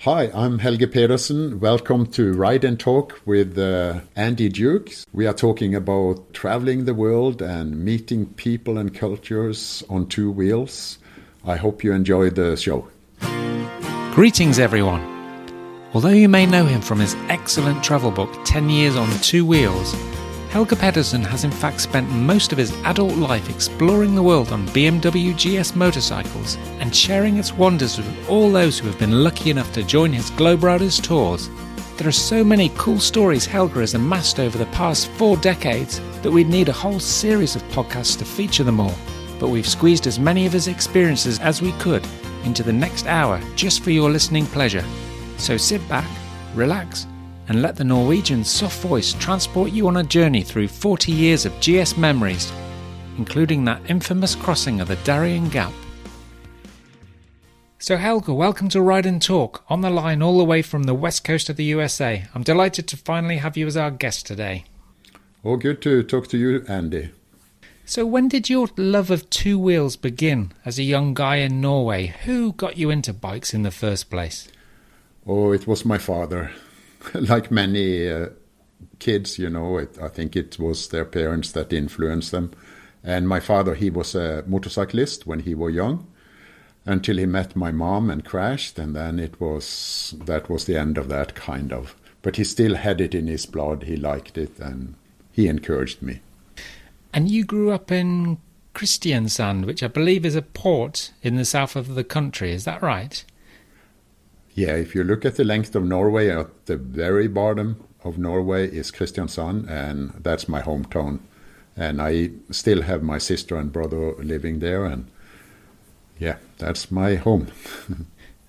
Hi, I'm Helge Pedersen. Welcome to Ride and Talk with Andy Dukes. We are talking about traveling the world and meeting people and cultures on two wheels. I hope you enjoy the show. Greetings, everyone. Although you may know him from his excellent travel book, 10 Years on Two Wheels, Helge Pedersen has in fact spent most of his adult life exploring the world on BMW GS motorcycles and sharing its wonders with all those who have been lucky enough to join his Globeriders tours. There are so many cool stories Helge has amassed over the past 4 decades that we'd need a whole series of podcasts to feature them all. But we've squeezed as many of his experiences as we could into the next hour just for your listening pleasure. So sit back, relax, and let the Norwegian soft voice transport you on a journey through 40 years of GS memories, including that infamous crossing of the Darien Gap. So Helge, welcome to Ride and Talk, on the line all the way from the west coast of the USA. I'm delighted to finally have you as our guest today. Oh, good to talk to you, Andy. So when did your love of two wheels begin as a young guy in Norway? Who got you into bikes in the first place? Oh, it was my father. Like many kids, I think it was their parents that influenced them. And my father, he was a motorcyclist when he was young, until he met my mom and crashed, and then that was the end of that, kind of. But he still had it in his blood, he liked it, and he encouraged me. And you grew up in Kristiansand, which I believe is a port in the south of the country, is that right? Yeah, if you look at the length of Norway, at the very bottom of Norway is Kristiansand, and that's my hometown. And I still have my sister and brother living there, and yeah, that's my home.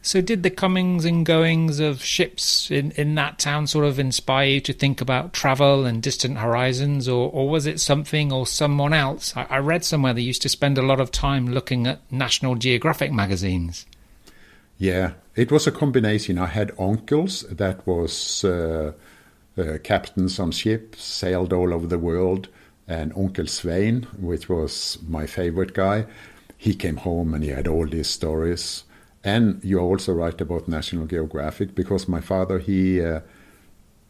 So did the comings and goings of ships in that town sort of inspire you to think about travel and distant horizons, or was it something or someone else? I read somewhere they used to spend a lot of time looking at National Geographic magazines. Yeah, it was a combination. I had uncles that was captains on ships, sailed all over the world, and Uncle Svein, which was my favorite guy, he came home and he had all these stories. And you're also right about National Geographic, because my father, he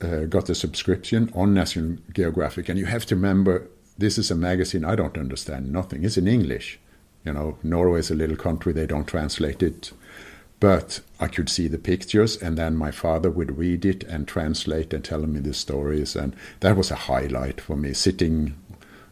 got a subscription on National Geographic. And you have to remember, this is a magazine I don't understand nothing. It's in English. Norway is a little country, they don't translate it. But I could see the pictures, and then my father would read it and translate and tell me the stories. And that was a highlight for me, sitting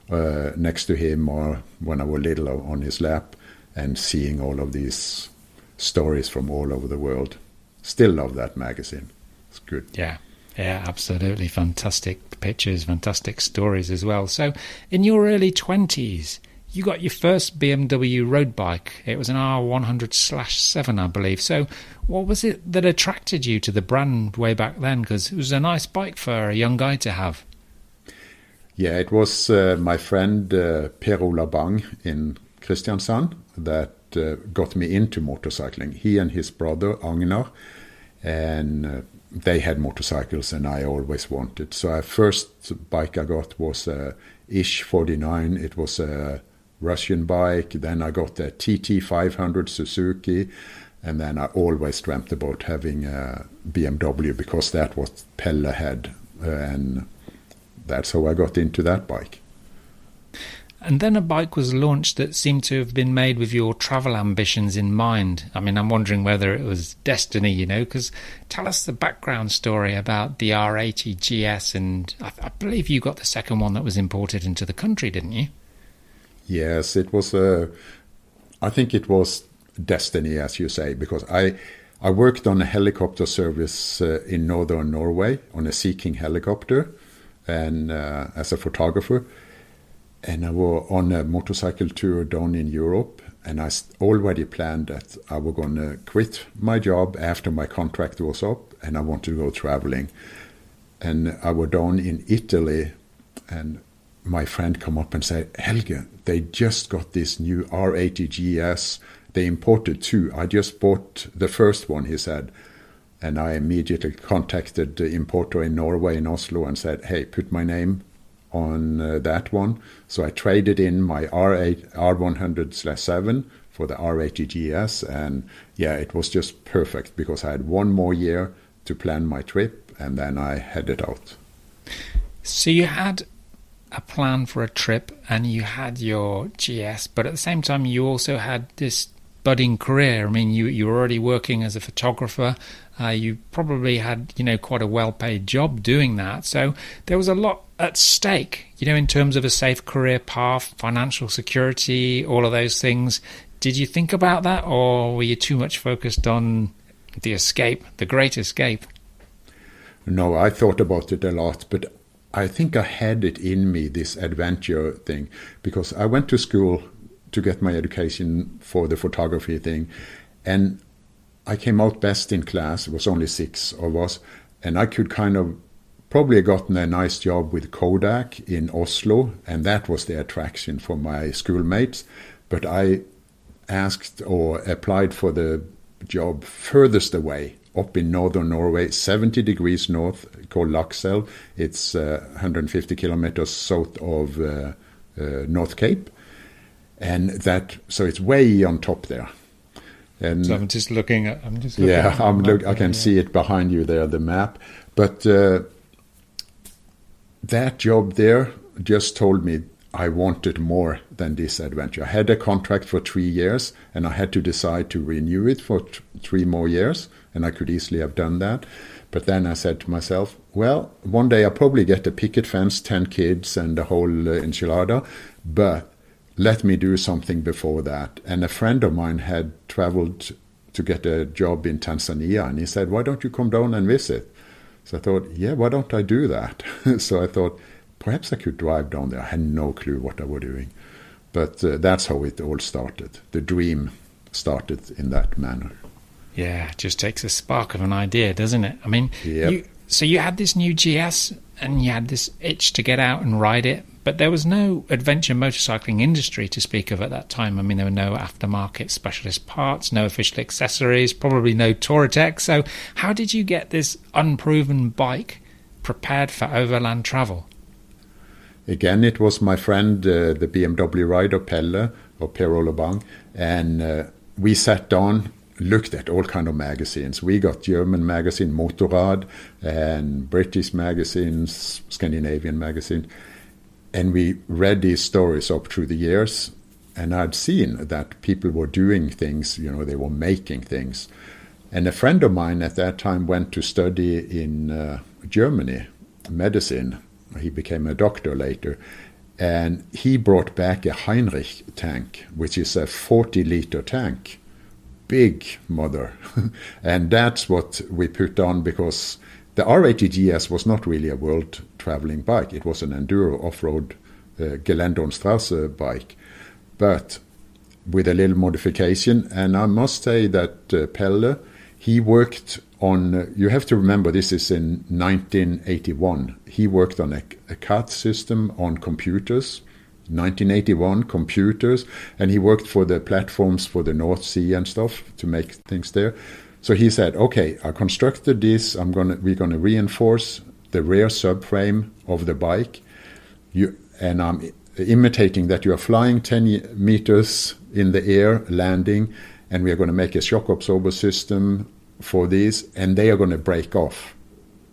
next to him or when I was little on his lap and seeing all of these stories from all over the world. Still love that magazine. It's good. Yeah, absolutely. Fantastic pictures, fantastic stories as well. So in your early 20s, you got your first BMW road bike. It was an R100/7, I believe. So what was it that attracted you to the brand way back then? Because it was a nice bike for a young guy to have. Yeah, it was my friend Per Ola Bang in Kristiansand that got me into motorcycling. He and his brother, Agnar, and they had motorcycles, and I always wanted. So the first bike I got was a Ish 49. It was a Russian bike. Then I got a TT 500 Suzuki, and then I always dreamt about having a BMW because that's what Pelle had, and that's how I got into that bike. And then a bike was launched that seemed to have been made with your travel ambitions in mind. I mean, I'm wondering whether it was destiny, because tell us the background story about the R80 GS, and I believe you got the second one that was imported into the country, didn't you? Yes, it was I think it was destiny, as you say, because I worked on a helicopter service in northern Norway on a Sea King helicopter, and as a photographer. And I was on a motorcycle tour down in Europe, and I already planned that I was going to quit my job after my contract was up, and I wanted to go traveling. And I was down in Italy, and my friend come up and said, Helge, they just got this new R80 GS. They imported 2. I just bought the first one, he said. And I immediately contacted the importer in Norway, in Oslo, and said, hey, put my name on that one. So I traded in my R100/7 for the R80 GS, and yeah, it was just perfect because I had one more year to plan my trip, and then I headed out. So you had a plan for a trip, and you had your GS, but at the same time, you also had this budding career. I mean, you were already working as a photographer. You probably had, quite a well-paid job doing that. So there was a lot at stake, in terms of a safe career path, financial security, all of those things. Did you think about that, or were you too much focused on the escape, the great escape? No, I thought about it a lot, but I think I had it in me, this adventure thing, because I went to school to get my education for the photography thing, and I came out best in class. It was only 6 of us, and I could kind of probably gotten a nice job with Kodak in Oslo, and that was the attraction for my schoolmates. But I asked or applied for the job furthest away, up in northern Norway, 70 degrees north, called Lakselv. It's 150 kilometers south of North Cape. And so it's way on top there. And so I'm just looking at. I can see it behind you there, the map. But that job there just told me I wanted more than this adventure. I had a contract for 3 years, and I had to decide to renew it for 3 more years, and I could easily have done that. But then I said to myself, well, one day I'll probably get a picket fence, 10 kids, and the whole enchilada, but let me do something before that. And a friend of mine had traveled to get a job in Tanzania, and he said, why don't you come down and visit? So I thought, yeah, why don't I do that? So I thought, perhaps I could drive down there. I had no clue what I was doing. But that's how it all started. The dream started in that manner. Yeah, it just takes a spark of an idea, doesn't it? I mean, yep. So you had this new GS, and you had this itch to get out and ride it, but there was no adventure motorcycling industry to speak of at that time. I mean, there were no aftermarket specialist parts, no official accessories, probably no Touratech. So how did you get this unproven bike prepared for overland travel? Again, it was my friend, the BMW rider, Pelle, or Per Bang, and we sat down, looked at all kind of magazines. We got German magazine, Motorrad, and British magazines, Scandinavian magazine, and we read these stories up through the years, and I'd seen that people were doing things, they were making things. And a friend of mine at that time went to study in Germany, medicine. He became a doctor later, and he brought back a Heinrich tank, which is a 40-liter tank. Big mother. And that's what we put on, because the R80 GS was not really a world-traveling bike. It was an enduro off-road Gelände- und Straße bike, but with a little modification. And I must say that Pelle, he worked on, you have to remember this is in 1981. He worked on a CAD system on computers, 1981 computers, and he worked for the platforms for the North Sea and stuff to make things there. So he said, okay, I constructed this, we're gonna reinforce the rear subframe of the bike, and I'm imitating that you are flying 10 meters in the air, landing, and we are going to make a shock absorber system for these, and they are going to break off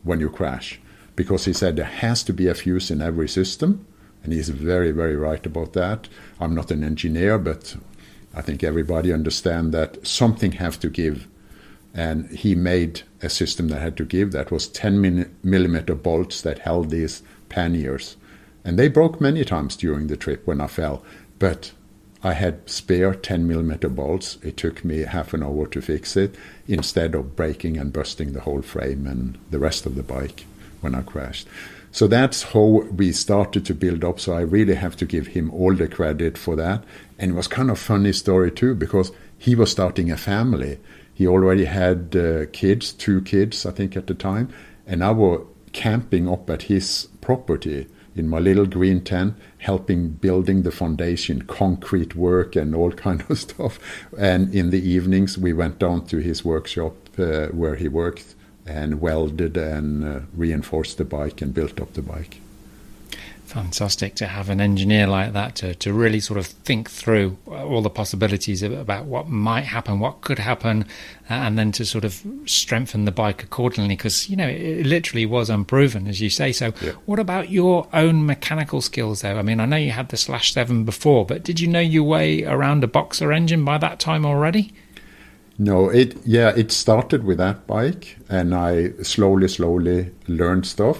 when you crash. Because he said there has to be a fuse in every system, and he's very, very right about that. I'm not an engineer, but I think everybody understands that something has to give. And he made a system that had to give. That was 10 millimeter bolts that held these panniers. And they broke many times during the trip when I fell. But I had spare 10 millimeter bolts. It took me half an hour to fix it, instead of breaking and busting the whole frame and the rest of the bike when I crashed. So that's how we started to build up. So I really have to give him all the credit for that. And it was kind of a funny story too, because he was starting a family. He already had kids, 2 kids, I think, at the time. And I was camping up at his property in my little green tent, helping building the foundation, concrete work and all kind of stuff. And in the evenings, we went down to his workshop where he worked and welded and reinforced the bike and built up the bike. Fantastic to have an engineer like that to really sort of think through all the possibilities about what might happen, what could happen, and then to sort of strengthen the bike accordingly, because, it literally was unproven, as you say. So What about your own mechanical skills, though? I mean, I know you had the /7 before, but did you know your way around a boxer engine by that time already? No, it started with that bike, and I slowly learned stuff.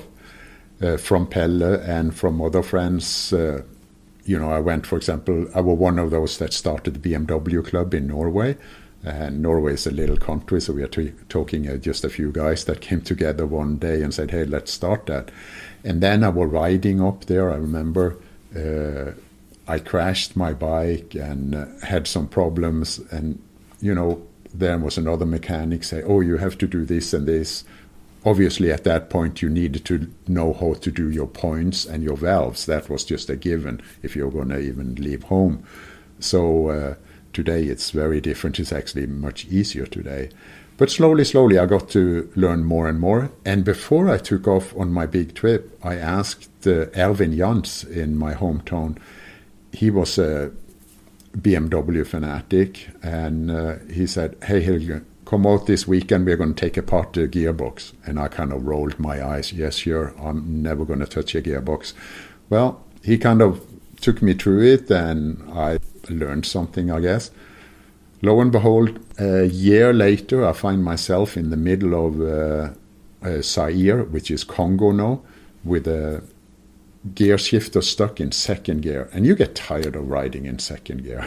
From Pelle and from other friends. I went, for example, I was one of those that started the BMW club in Norway. And Norway is a little country, so we are talking just a few guys that came together one day and said, hey, let's start that. And then I was riding up there. I remember I crashed my bike and had some problems. And, there was another mechanic say, oh, you have to do this and this. Obviously, at that point, you needed to know how to do your points and your valves. That was just a given if you're going to even leave home. So today it's very different. It's actually much easier today. But slowly, I got to learn more and more. And before I took off on my big trip, I asked Erwin Jans in my hometown. He was a BMW fanatic, and he said, hey, Helge, come out this weekend, we're going to take apart the gearbox. And I kind of rolled my eyes. Yes, sure, I'm never going to touch a gearbox. Well, he kind of took me through it, and I learned something, I guess. Lo and behold, a year later, I find myself in the middle of Zaire, which is Congo now, with a gear shifter stuck in second gear, and you get tired of riding in second gear.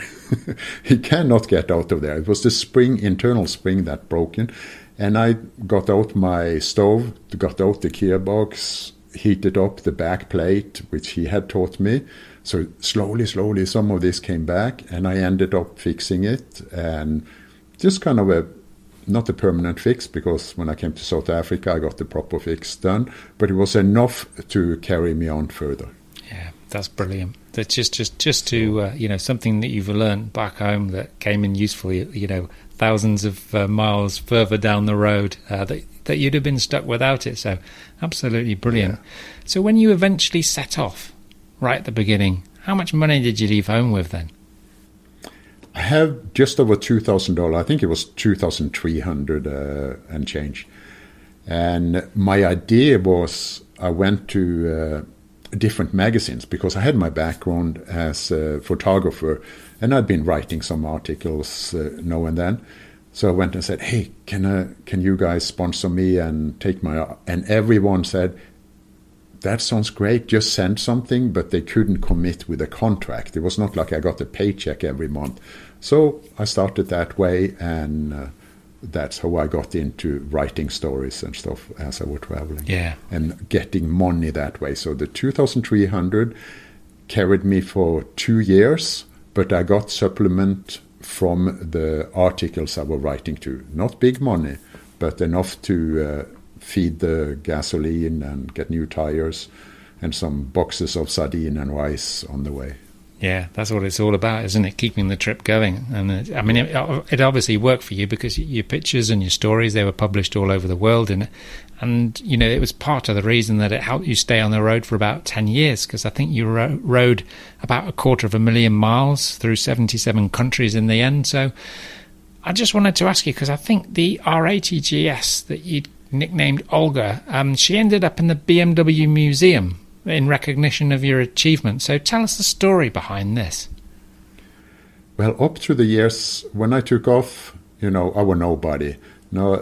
You cannot get out of there. It was the internal spring that broken, and I got out my stove, got out the gearbox, heated up the back plate, which he had taught me. So slowly, some of this came back, and I ended up fixing it, and just kind of not a permanent fix, because when I came to South Africa, I got the proper fix done, but it was enough to carry me on further. Yeah, that's brilliant. That's just to, something that you've learned back home that came in usefully, thousands of miles further down the road, that you'd have been stuck without it. So absolutely brilliant. Yeah. So when you eventually set off, right at the beginning, how much money did you leave home with then? I have just over $2,000. I think it was 2,300 and change. And my idea was I went to different magazines, because I had my background as a photographer, and I'd been writing some articles now and then. So I went and said, hey, can you guys sponsor me and take my... And everyone said, that sounds great, just send something, but they couldn't commit with a contract. It was not like I got a paycheck every month. So I started that way, and that's how I got into writing stories and stuff as I was traveling. Yeah. And getting money that way. So the 2,300 carried me for 2 years, but I got supplement from the articles I was writing to. Not big money, but enough to... feed the gasoline and get new tires and some boxes of sardine and rice on the way. Yeah, that's what it's all about, isn't it? Keeping the trip going. And it obviously worked for you, because your pictures and your stories, they were published all over the world. And it was part of the reason that it helped you stay on the road for about 10 years, because I think you rode about 250,000 miles through 77 countries in the end. So I just wanted to ask you, because I think the R80 GS that you'd nicknamed Olga, she ended up in the BMW museum in recognition of your achievement. So tell us the story behind this. Well, up through the years, when I took off, I was nobody. No,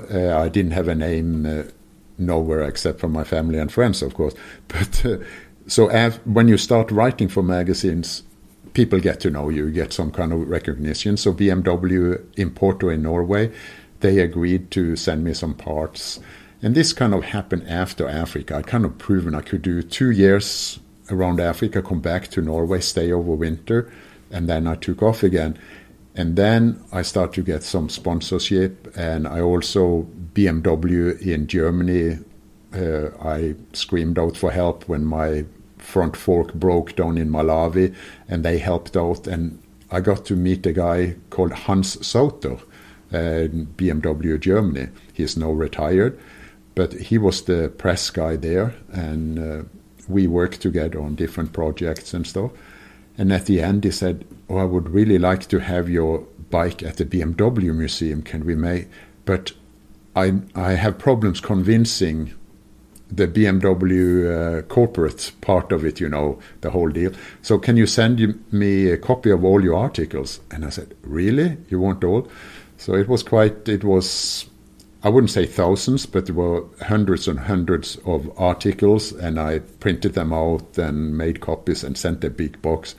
I didn't have a name nowhere except for my family and friends, of course. But when you start writing for magazines, people get to know you, you get some kind of recognition. So BMW in Porto in Norway, they agreed to send me some parts. And this kind of happened after Africa. I'd kind of proven I could do 2 years around Africa, come back to Norway, stay over winter, and then I took off again. And then I started to get some sponsorship, and I also, BMW in Germany, I screamed out for help when my front fork broke down in Malawi, and they helped out. And I got to meet a guy called Hans Sauter in BMW Germany. He's now retired. But he was the press guy there, and we worked together on different projects and stuff. And at the end, he said, "Oh, I would really like to have your bike at the BMW museum. Can we make? But I have problems convincing the BMW corporate part of it, the whole deal. So can you send me a copy of all your articles?" And I said, "Really? You want all?" So it was, I wouldn't say thousands, but there were hundreds and hundreds of articles, and I printed them out and made copies and sent a big box,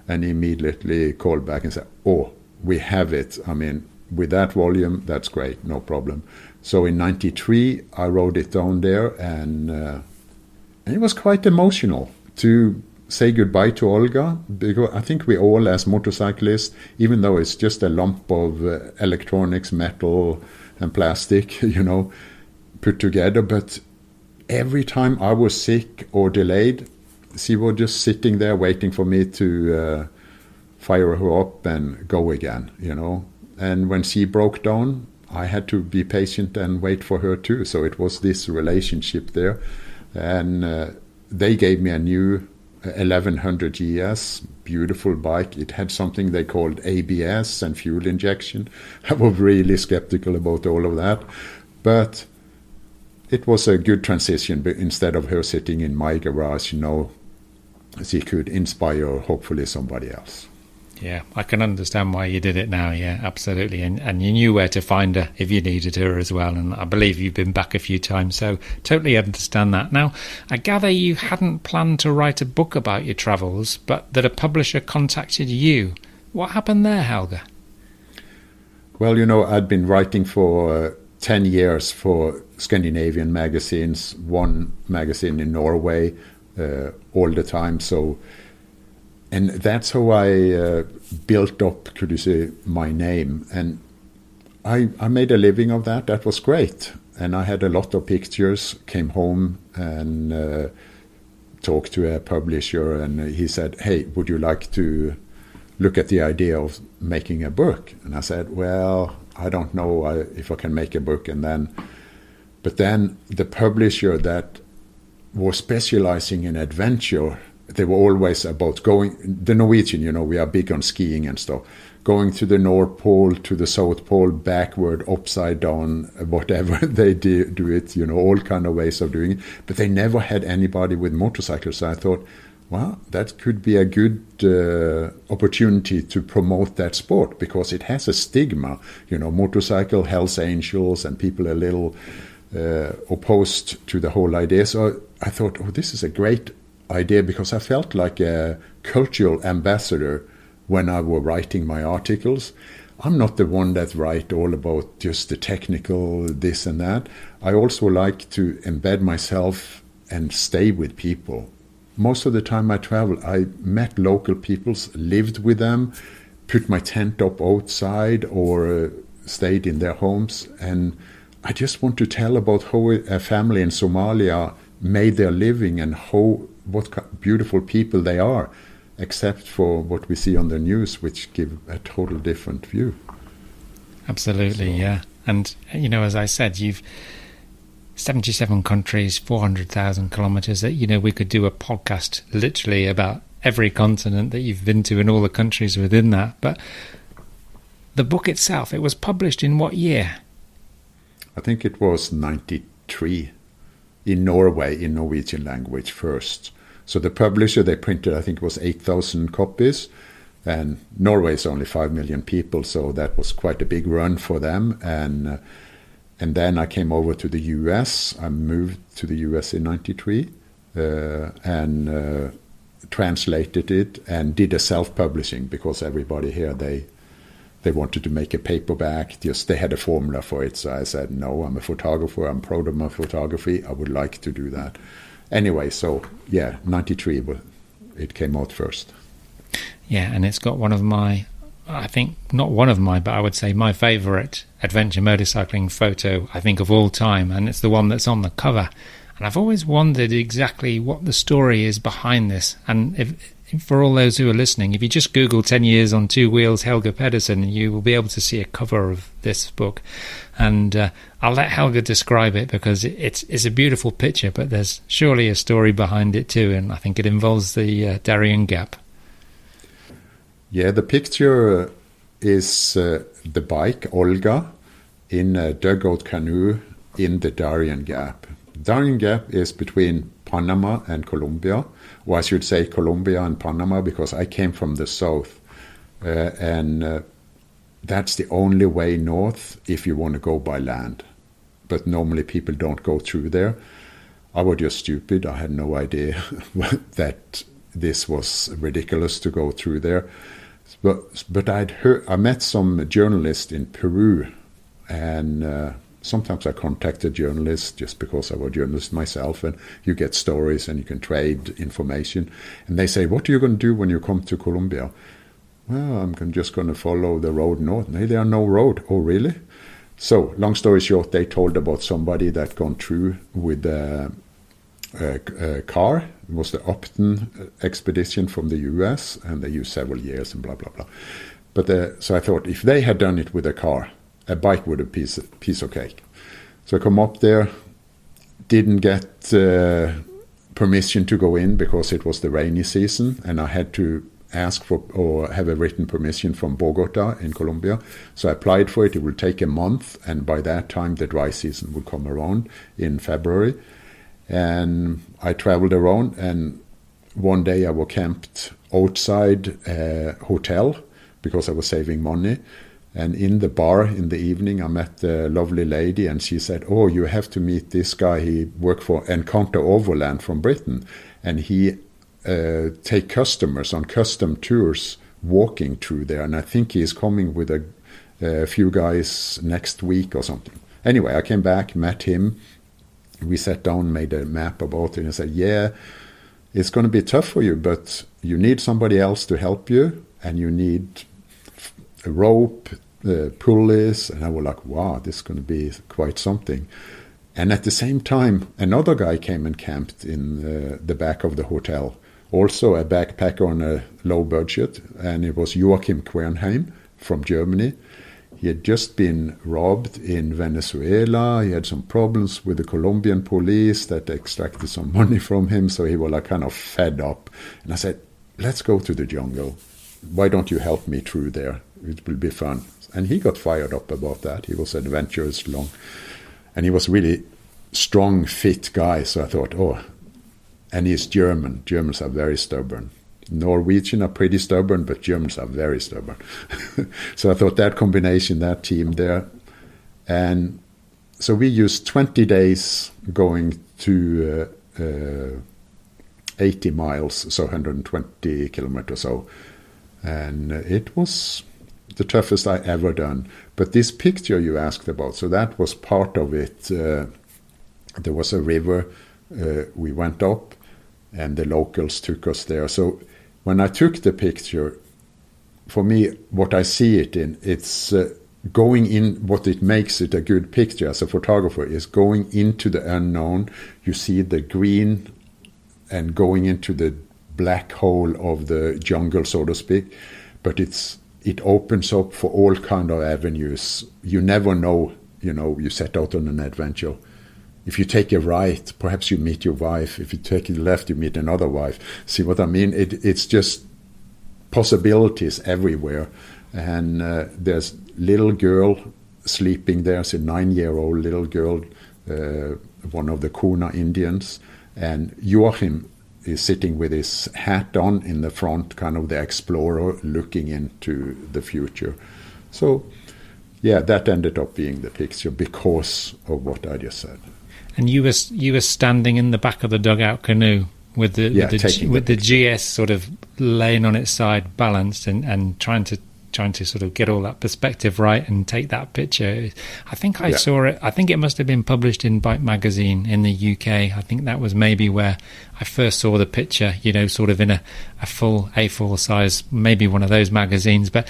and he immediately called back and said, "Oh, we have it. I mean, with that volume, that's great, no problem." So in '93, I wrote it down there, and it was quite emotional to say goodbye to Olga, because I think we all, as motorcyclists, even though it's just a lump of electronics, metal, and plastic, put together, but every time I was sick or delayed, she was just sitting there waiting for me to fire her up and go again, And when she broke down, I had to be patient and wait for her too. So it was this relationship there. And they gave me a new 1100 GS, beautiful bike. It had something they called ABS and fuel injection. I was really skeptical about all of that. But it was a good transition. But instead of her sitting in my garage, she could inspire hopefully somebody else. Yeah, I can understand why you did it now. Yeah, absolutely. And you knew where to find her if you needed her as well. And I believe you've been back a few times, so totally understand that. Now, I gather you hadn't planned to write a book about your travels, but that a publisher contacted you. What happened there, Helge? Well, I'd been writing for 10 years for Scandinavian magazines, one magazine in Norway all the time, so... And that's how I built up, could you say, my name. And I made a living of that. That was great. And I had a lot of pictures, came home and talked to a publisher. And he said, "Hey, would you like to look at the idea of making a book?" And I said, "Well, I don't know if I can make a book." But then the publisher that was specializing in adventure, they were always about going, the Norwegian, we are big on skiing and stuff, going to the North Pole, to the South Pole, backward, upside down, whatever they do it, all kind of ways of doing it. But they never had anybody with motorcycles. So I thought, well, that could be a good opportunity to promote that sport, because it has a stigma, motorcycle, Hells Angels, and people are a little opposed to the whole idea. So I thought, this is a great idea, because I felt like a cultural ambassador when I was writing my articles. I'm not the one that write all about just the technical this and that. I also like to embed myself and stay with people. Most of the time I travel, I met local people, lived with them, put my tent up outside or stayed in their homes, and I just want to tell about how a family in Somalia made their living and what beautiful people they are, except for what we see on the news, which give a total different view. Absolutely, yeah. And, as I said, you've 77 countries, 400,000 kilometres. We could do a podcast literally about every continent that you've been to and all the countries within that. But the book itself, it was published in what year? I think it was 93. In Norway, in Norwegian language first. So the publisher, they printed, I think it was 8,000 copies. And Norway is only 5 million people, so that was quite a big run for them. And then I came over to the US. I moved to the US in 93 and translated it and did a self-publishing, because everybody here, they wanted to make a paperback. They had a formula for it. So I said, no, I'm a photographer. I'm proud of my photography. I would like to do that. Anyway, so yeah, 93, it came out first. Yeah, and it's got one of my, I think, not one of my, but I would say my favourite adventure motorcycling photo, I think, of all time. And it's the one that's on the cover. And I've always wondered exactly what the story is behind this. And for all those who are listening, if you just Google 10 Years on Two Wheels Helge Pedersen, you will be able to see a cover of this book. And I'll let Helge describe it, because it's a beautiful picture, but there's surely a story behind it too, and I think it involves the Darien Gap. Yeah, the picture is the bike, Olga, in a dugout canoe in the Darien Gap. Darien Gap is between Panama and Colombia, or I should say Colombia and Panama, because I came from the south, and that's the only way north if you want to go by land. But normally people don't go through there. I was just stupid. I had no idea that this was ridiculous to go through there. But I met some journalists in Peru, and sometimes I contacted journalists just because I was a journalist myself, and you get stories and you can trade information. And they say, what are you going to do when you come to Colombia? Well, I'm just going to follow the road north. No, there are no road. Oh, really? So, long story short, they told about somebody that gone through with a car. It was the Upton expedition from the US, and they used several years and blah, blah, blah. But so I thought, if they had done it with a car, a bike would have piece of cake. So I come up there, didn't get permission to go in because it was the rainy season, and I had to ask for or have a written permission from Bogota in Colombia. So I applied for it. It would take a month, and by that time the dry season would come around in February. And I traveled around, and one day I was camped outside a hotel because I was saving money. And in the bar in the evening, I met a lovely lady, and she said, oh, you have to meet this guy. He worked for Encounter Overland from Britain, and he take customers on custom tours walking through there. And I think he is coming with a few guys next week or something. Anyway, I came back, met him. We sat down, made a map about it, and said, yeah, it's going to be tough for you, but you need somebody else to help you, and you need a rope, pulleys. And I was like, wow, this is going to be quite something. And at the same time, another guy came and camped in the back of the hotel, also a backpacker on a low budget, and it was Joachim Quernheim from Germany. He had just been robbed in Venezuela. He had some problems with the Colombian police that extracted some money from him, so he was like kind of fed up. And I said, let's go to the jungle. Why don't you help me through there? It will be fun. And he got fired up about that. He was adventurous, long. And he was really strong, fit guy. So I thought, oh, and he's German. Germans are very stubborn. Norwegians are pretty stubborn, but Germans are very stubborn. So I thought that combination, that team there. And so we used 20 days going to 80 miles, so 120 kilometers or so. And it was the toughest I ever done. But this picture you asked about, so that was part of it. There was a river. We went up, and the locals took us there. So when I took the picture, for me, what I see it in, it's going in, what it makes it a good picture as a photographer is going into the unknown. You see the green and going into the black hole of the jungle, so to speak. But it opens up for all kind of avenues. You never know, you set out on an adventure. If you take a right, perhaps you meet your wife. If you take a left, you meet another wife. See what I mean? It's just possibilities everywhere. And there's little girl sleeping there. It's a 9-year-old little girl, one of the Kuna Indians. And Joachim is sitting with his hat on in the front, kind of the explorer looking into the future. So, yeah, that ended up being the picture because of what I just said. And you were standing in the back of the dugout canoe with the GS sort of laying on its side, balanced, and trying to sort of get all that perspective right and take that picture. I think I saw it. I think it must have been published in Bike magazine in the UK. I think that was maybe where I first saw the picture. Sort of in a full A4 size, maybe one of those magazines. But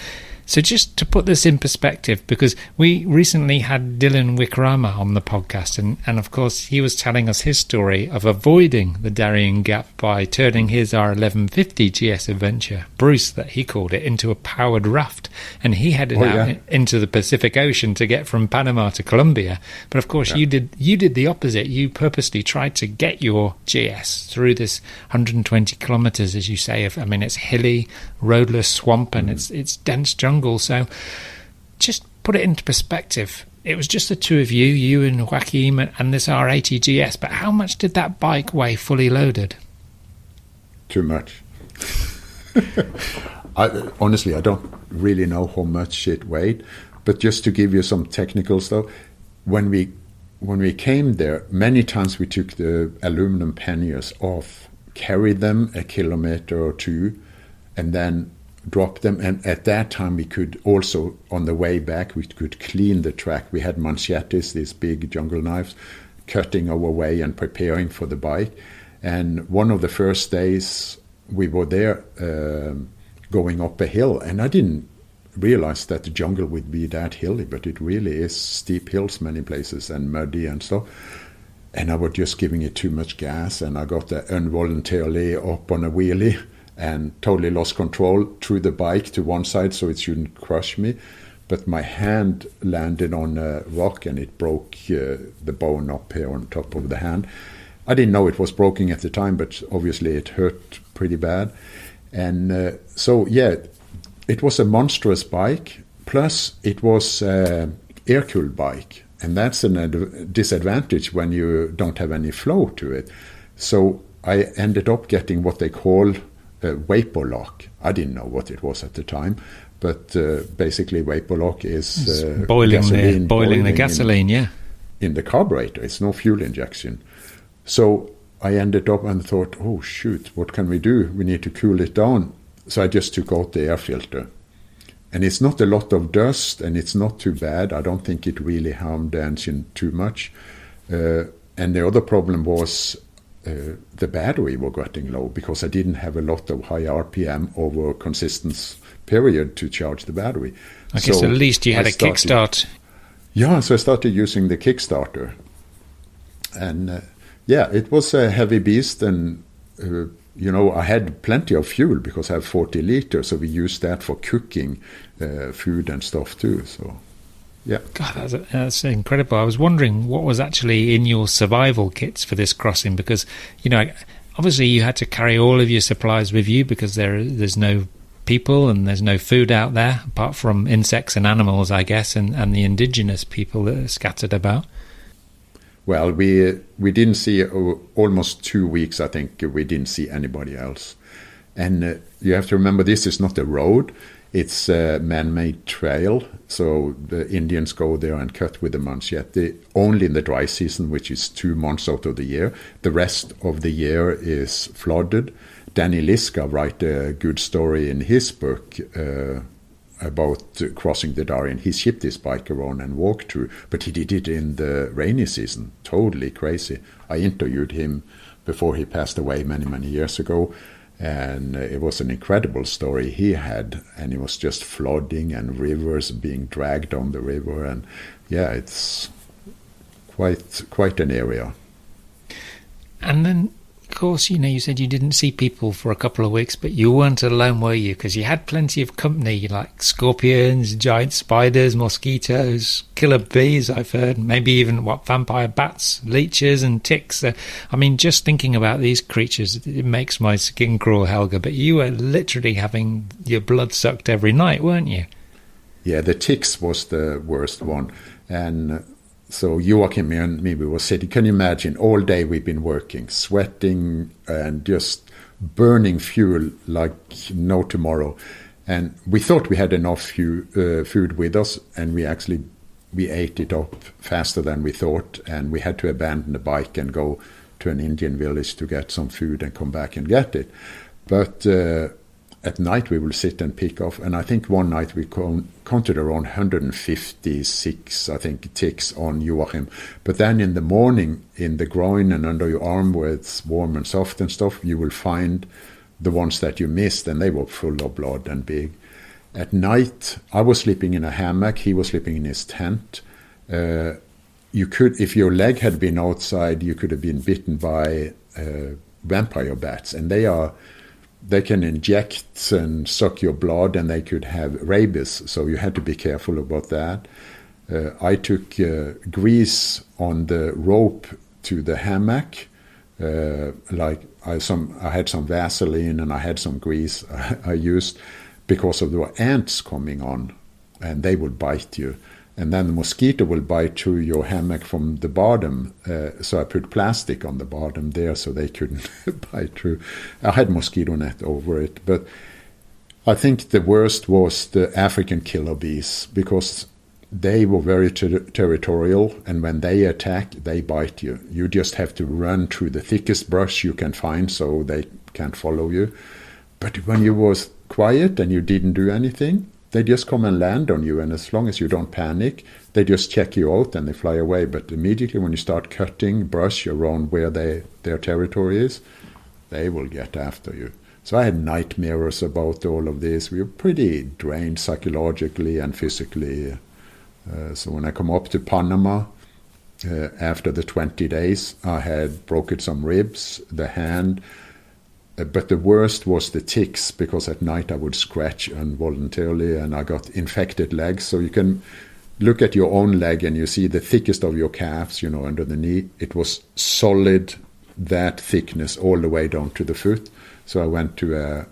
So just to put this in perspective, because we recently had Dylan Wickrama on the podcast, and of course he was telling us his story of avoiding the Darien Gap by turning his R1150 GS Adventure, Bruce that he called it, into a powered raft, and he headed out into the Pacific Ocean to get from Panama to Colombia. But of course you did the opposite. You purposely tried to get your GS through this 120 kilometers, as you say. It's hilly, roadless swamp, and it's dense jungle. So just put it into perspective. It was just the two of you and Joachim and this R80 GS, but how much did that bike weigh fully loaded? Too much. Honestly, I don't really know how much it weighed, but just to give you some technical stuff, when we came there, many times we took the aluminum panniers off, carried them a kilometer or two, and then drop them. And at that time we could also, on the way back, we could clean the track. We had machetes, these big jungle knives, cutting our way and preparing for the bike. And one of the first days we were there going up a hill, and I didn't realize that the jungle would be that hilly, but it really is steep hills many places and muddy and stuff. And I was just giving it too much gas, and I got involuntarily up on a wheelie and totally lost control, threw the bike to one side so it shouldn't crush me. But my hand landed on a rock and it broke the bone up here on top of the hand. I didn't know it was broken at the time, but obviously it hurt pretty bad. And it was a monstrous bike, plus it was an air-cooled bike. And that's a disadvantage when you don't have any flow to it. So I ended up getting what they call vapor lock. I didn't know what it was at the time, but basically vapor lock is boiling the gasoline in the carburetor. It's no fuel injection. So I ended up and thought, oh shoot, what can we do? We need to cool it down. So I just took out the air filter. And it's not a lot of dust, and it's not too bad. I don't think it really harmed the engine too much. And the other problem was the battery was getting low, because I didn't have a lot of high RPM over a consistent period to charge the battery. Okay, so at least you had a kickstart. Yeah, so I started using the Kickstarter. And it was a heavy beast, and I had plenty of fuel because I have 40 liters, so we used that for cooking food and stuff too. So, yeah. God, that's incredible. I was wondering what was actually in your survival kits for this crossing, because, obviously you had to carry all of your supplies with you because there's no people and there's no food out there apart from insects and animals, I guess, and the indigenous people that are scattered about. Well, we didn't see almost 2 weeks. I think we didn't see anybody else. And you have to remember, this is not a road. It's a man-made trail. So the Indians go there and cut with the machete only in the dry season, which is 2 months out of the year. The rest of the year is flooded. Danny Liska wrote a good story in his book about crossing the Darien. He shipped his bike around and walked through, but he did it in the rainy season. Totally crazy. I interviewed him before he passed away many, many years ago, and it was an incredible story he had, and it was just flooding and rivers being dragged down the river, and it's quite an area. And then, of course, you said you didn't see people for a couple of weeks, but you weren't alone, were you? Because you had plenty of company, like scorpions, giant spiders, mosquitoes, killer bees, I've heard, maybe even, vampire bats, leeches and ticks. Just thinking about these creatures, it makes my skin crawl, Helge, but you were literally having your blood sucked every night, weren't you? Yeah, the ticks was the worst one. And so Joachim and me, we were sitting, can you imagine, all day we've been working, sweating and just burning fuel like no tomorrow. And we thought we had enough food with us, and we ate it up faster than we thought, and we had to abandon the bike and go to an Indian village to get some food and come back and get it. But at night we will sit and pick off, and I think one night we counted around 156, I think, ticks on Joachim. But then in the morning, in the groin and under your arm where it's warm and soft and stuff, you will find the ones that you missed, and they were full of blood and big. At night, I was sleeping in a hammock. He was sleeping in his tent. You could, if your leg had been outside, you could have been bitten by vampire bats, and they can inject and suck your blood, and they could have rabies. So you had to be careful about that. I took grease on the rope to the hammock. I had some Vaseline and I had some grease I used, because of the ants coming on, and they would bite you. And then the mosquito will bite through your hammock from the bottom. So I put plastic on the bottom there so they couldn't bite through. I had mosquito net over it. But I think the worst was the African killer bees, because they were very territorial, and when they attack, they bite you. You just have to run through the thickest brush you can find so they can't follow you. But when you was quiet and you didn't do anything, they just come and land on you, and as long as you don't panic, they just check you out and they fly away. But immediately when you start cutting brush around where their territory is, they will get after you. So I had nightmares about all of this. We were pretty drained psychologically and physically. So when I come up to Panama, after the 20 days, I had broken some ribs, the hand, but the worst was the ticks, because at night I would scratch involuntarily and I got infected legs. So you can look at your own leg and you see the thickest of your calves, under the knee. It was solid, that thickness, all the way down to the foot. So I went to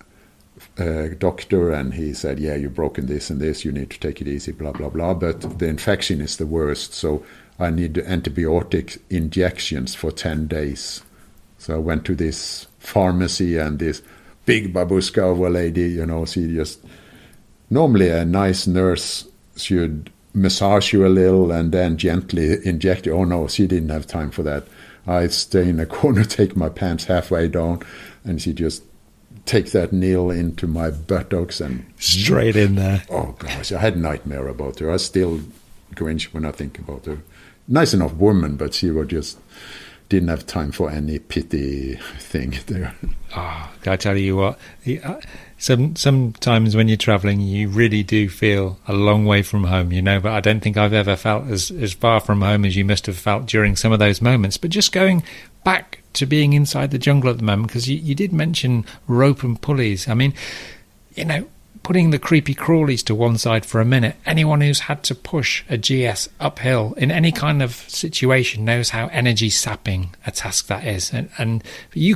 a doctor and he said, yeah, you've broken this and this, you need to take it easy, blah, blah, blah. But the infection is the worst. So I need antibiotic injections for 10 days. So I went to this pharmacy, and this big babushka of a lady, she just, normally a nice nurse should massage you a little and then gently inject you. Oh no, she didn't have time for that. I'd stay in a corner, take my pants halfway down, and she just take that needle into my buttocks and straight in there. Oh gosh, I had a nightmare about her. I still cringe when I think about her. Nice enough woman, but she was just didn't have time for any pity thing there. Oh, I tell you what, sometimes when you're travelling, you really do feel a long way from home, but I don't think I've ever felt as far from home as you must have felt during some of those moments. But just going back to being inside the jungle at the moment, because you did mention rope and pulleys. I mean, putting the creepy crawlies to one side for a minute, anyone who's had to push a GS uphill in any kind of situation knows how energy sapping a task that is. And you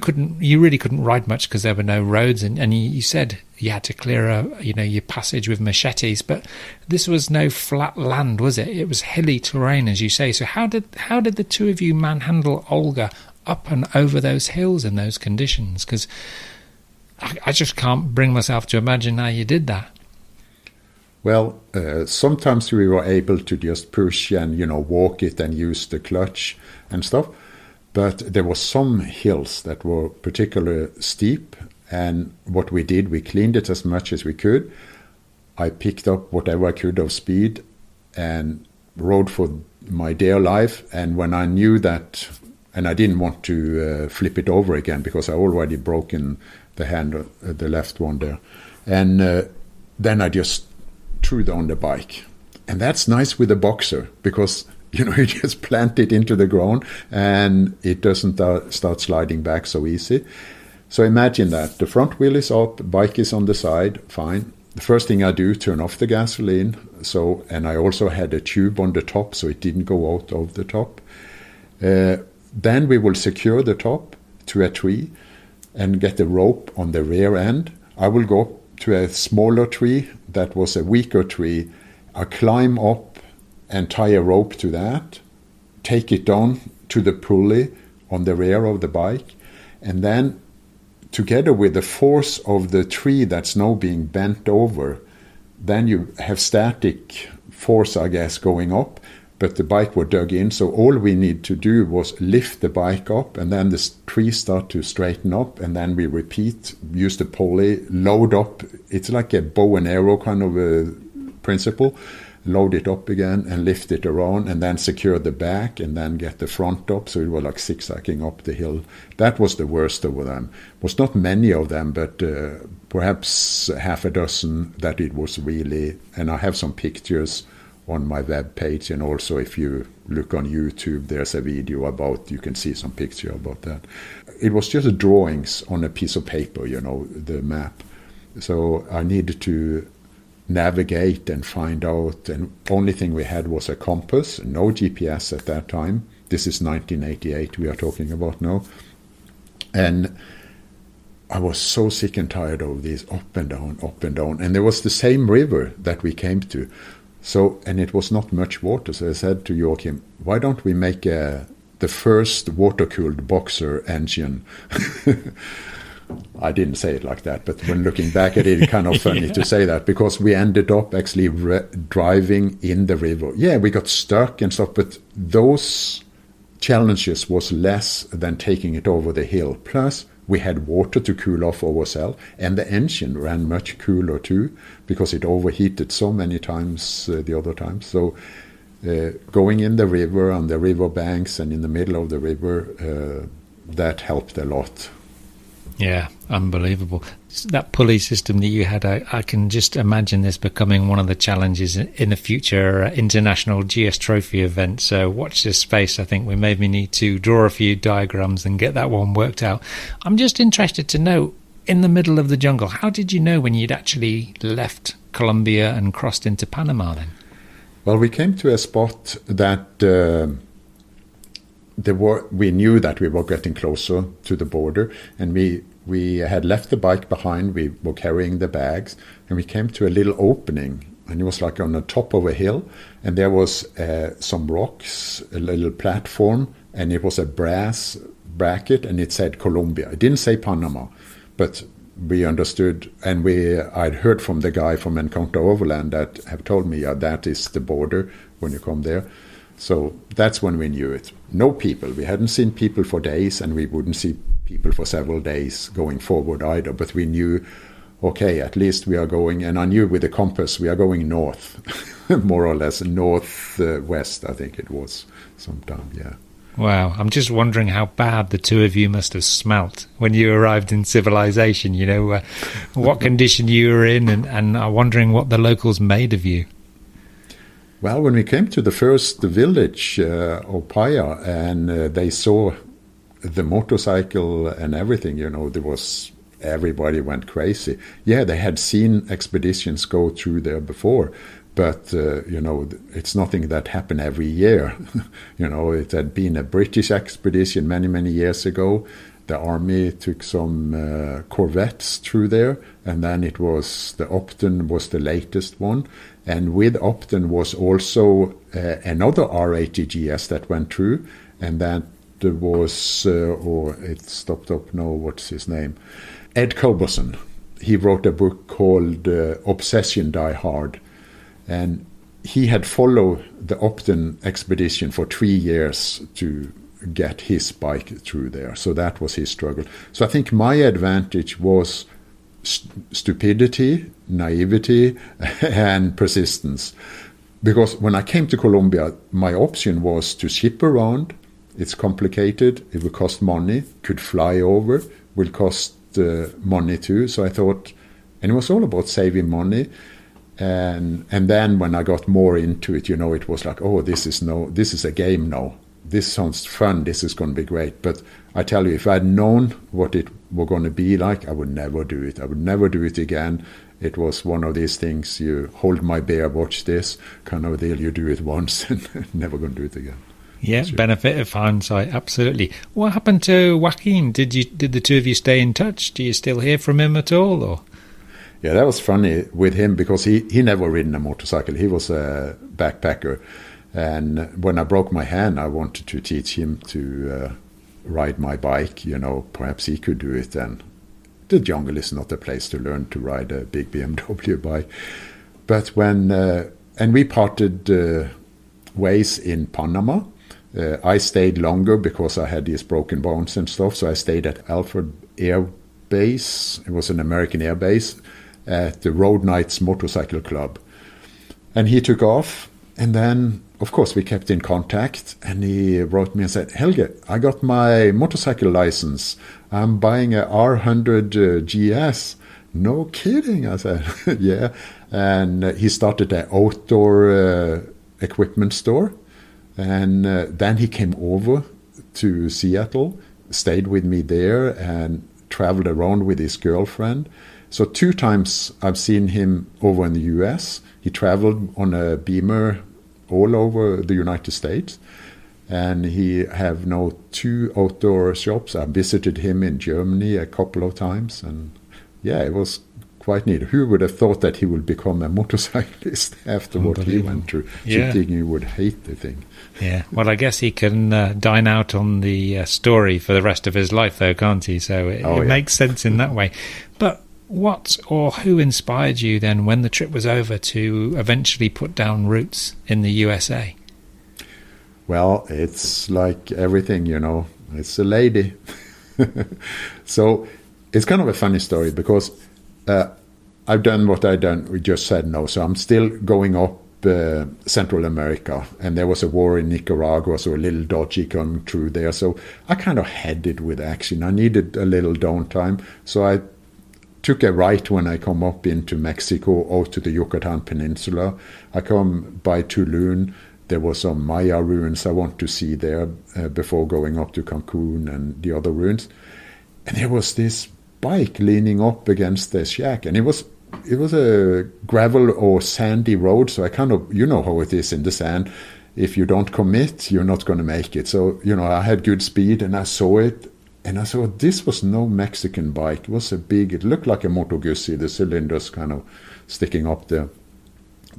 really couldn't ride much because there were no roads, and you said you had to clear your passage with machetes, but this was no flat land, was it? It was hilly terrain, as you say. So how did the two of you manhandle Olga up and over those hills in those conditions? Because I just can't bring myself to imagine how you did that. Well, sometimes we were able to just push and, walk it and use the clutch and stuff. But there were some hills that were particularly steep. And what we did, we cleaned it as much as we could. I picked up whatever I could of speed and rode for my dear life. And when I knew that, and I didn't want to flip it over again because I already broken the hand, the left one there. And then I just threw down the bike. And that's nice with a boxer because, you just plant it into the ground and it doesn't start sliding back so easy. So imagine that. The front wheel is up, bike is on the side, fine. The first thing I do, turn off the gasoline. And I also had a tube on the top so it didn't go out of the top. Then we will secure the top to a tree and get the rope on the rear end. I will go to a smaller tree that was a weaker tree. I climb up and tie a rope to that, take it down to the pulley on the rear of the bike, and then together with the force of the tree that's now being bent over, then you have static force, I guess, going up, but the bike was dug in, so all we need to do was lift the bike up, and then the tree start to straighten up, and then we repeat, use the pulley, load up. It's like a bow and arrow kind of a principle. load it up again and lift it around and then secure the back and then get the front up. So it was like zigzagging up the hill. That was the worst of them. It was not many of them, but perhaps half a dozen that it was really, and I have some pictures on my web page, and also if you look on YouTube, there's a video about, you can see some picture about that. It was just drawings on a piece of paper, the map. So I needed to navigate and find out, and only thing we had was a compass, no GPS at that time. This is 1988 we are talking about now. And I was so sick and tired of this up and down. And there was the same river that we came to. So, and it was not much water. So I said to Joachim, why don't we make the first water-cooled Boxer engine? I didn't say it like that, but when looking back at it, it's kind of funny to say that, because we ended up actually driving in the river. Yeah, we got stuck and stuff, but those challenges was less than taking it over the hill. Plus, we had water to cool off ourselves, and the engine ran much cooler too, because it overheated so many times the other time. So going in the river, on the river banks and in the middle of the river, that helped a lot. Yeah, unbelievable. That pulley system that you had, I can just imagine this becoming one of the challenges in a future international GS Trophy event. So watch this space. I think we maybe need to draw a few diagrams and get that one worked out. I'm just interested to know, in the middle of the jungle, how did you know when you'd actually left Colombia and crossed into Panama then? Well, we came to a spot that we knew that we were getting closer to the border, and we had left the bike behind. We were carrying the bags, and we came to a little opening, and it was like on the top of a hill, and there was some rocks, a little platform, and it was a brass bracket, and it said Colombia. It didn't say Panama, but we understood, and I'd heard from the guy from Encounter Overland that have told me, yeah, that is the border when you come there. So that's when we knew it. No people. We hadn't seen people for days, and we wouldn't see people for several days going forward either. But we knew, okay, at least we are going, and I knew with the compass we are going north, more or less, northwest, I think it was sometime, yeah. Wow, I'm just wondering how bad the two of you must have smelt when you arrived in civilization, what condition you were in, and I'm wondering what the locals made of you. Well, when we came to the first village, Opaya, and they saw the motorcycle and everything, everybody went crazy. Yeah, they had seen expeditions go through there before, but, it's nothing that happened every year. It had been a British expedition many, many years ago. The army took some corvettes through there, and then it was the Upton was the latest one. And with Upton was also another R80 GS that went through, and that was, it stopped up now, what's his name? Ed Culberson. He wrote a book called Obsession Die Hard, and he had followed the Upton expedition for 3 years to get his bike through there. So that was his struggle. So I think my advantage was stupidity, naivety, and persistence. Because when I came to Colombia, my option was to ship around. It's complicated. It will cost money. Could fly over. Will cost money too. So I thought, and it was all about saving money. And then when I got more into it, it was like, oh, this is a game now. This sounds fun, this is going to be great. But I tell you, if I'd known what it were going to be like, I would never do it. I would never do it again. It was one of these things, you hold my beer, watch this, kind of deal. You do it once and never going to do it again. Yeah, benefit of hindsight, absolutely. What happened to Joachim? Did the two of you stay in touch? Do you still hear from him at all? Or? Yeah, that was funny with him, because he never ridden a motorcycle. He was a backpacker. And when I broke my hand, I wanted to teach him to ride my bike. Perhaps he could do it. And the jungle is not a place to learn to ride a big BMW bike. But and we parted ways in Panama. I stayed longer because I had these broken bones and stuff. So I stayed at Alfred Air Base. It was an American air base at the Road Knights Motorcycle Club. And he took off, and then, of course, we kept in contact, and he wrote me and said, Helge, I got my motorcycle license. I'm buying a R100 GS. No kidding, I said, yeah. And he started an outdoor equipment store, and then he came over to Seattle, stayed with me there, and traveled around with his girlfriend. So 2 times I've seen him over in the US. He traveled on a Beamer all over the United States, and he have now 2 outdoor shops. I visited him in Germany a couple of times, and yeah, it was quite neat. Who would have thought that he would become a motorcyclist after what he went through? Yeah. Thinking he would hate the thing. Yeah, well, I guess he can dine out on the story for the rest of his life, though, can't he? So it makes sense in that way. But what or who inspired you then, when the trip was over, to eventually put down roots in the USA? Well, it's like everything, it's a lady. So it's kind of a funny story, because I've done what I've done. We just said no. So I'm still going up Central America, and there was a war in Nicaragua, so a little dodgy coming through there. So I kind of had it with action. I needed a little downtime. So I took a right when I come up into Mexico, out to the Yucatan Peninsula. I come by Tulum. There were some Maya ruins I want to see there before going up to Cancun and the other ruins. And there was this bike leaning up against the shack, and it was a gravel or sandy road, so I kind of, how it is in the sand. If you don't commit, you're not going to make it. So, I had good speed, and I saw it, and I saw this was no Mexican bike. It was it looked like a Moto Guzzi, the cylinders kind of sticking up there.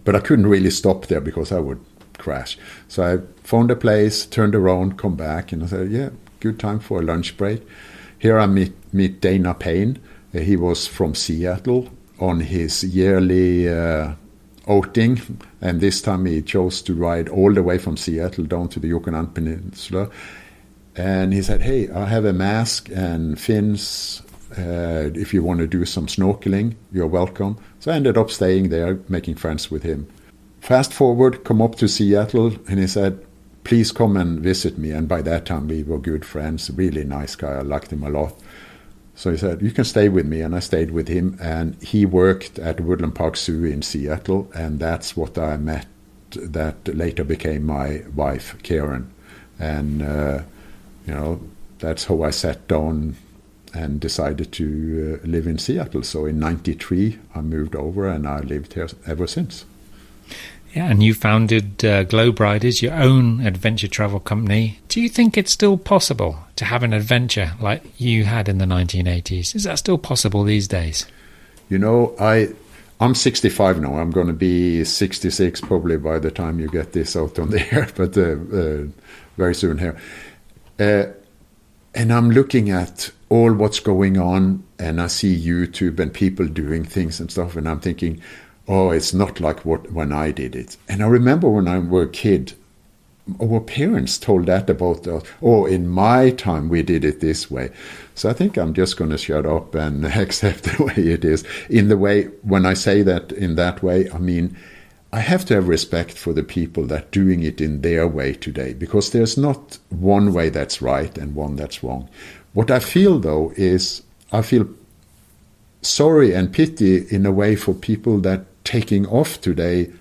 But I couldn't really stop there because I would crash. So I found a place, turned around, come back, and I said, yeah, good time for a lunch break. Here I meet Dana Payne. He was from Seattle on his yearly outing, and this time he chose to ride all the way from Seattle down to the Yucatan Peninsula. And he said, hey, I have a mask and fins. If you want to do some snorkeling, you're welcome. So I ended up staying there, making friends with him. Fast forward, come up to Seattle, and he said, please come and visit me. And by that time, we were good friends. Really nice guy. I liked him a lot. So he said, you can stay with me. And I stayed with him. And he worked at Woodland Park Zoo in Seattle. And that's what I met, that later became my wife, Karen. And, that's how I sat down and decided to live in Seattle. So in 93, I moved over, and I lived here ever since. Yeah, and you founded Globeriding, your own adventure travel company. Do you think it's still possible to have an adventure like you had in the 1980s? Is that still possible these days? I'm 65 now. I'm going to be 66 probably by the time you get this out on the air, but very soon here. And I'm looking at all what's going on, and I see YouTube and people doing things and stuff, and I'm thinking, oh, it's not like when I did it. And I remember when I was a kid, our parents told that about us. Oh, in my time we did it this way. So I think I'm just going to shut up and accept the way it is. In the way, when I say that in that way, I mean, I have to have respect for the people that are doing it in their way today, because there's not one way that's right and one that's wrong. What I feel, though, is I feel sorry and pity in a way for people that taking off today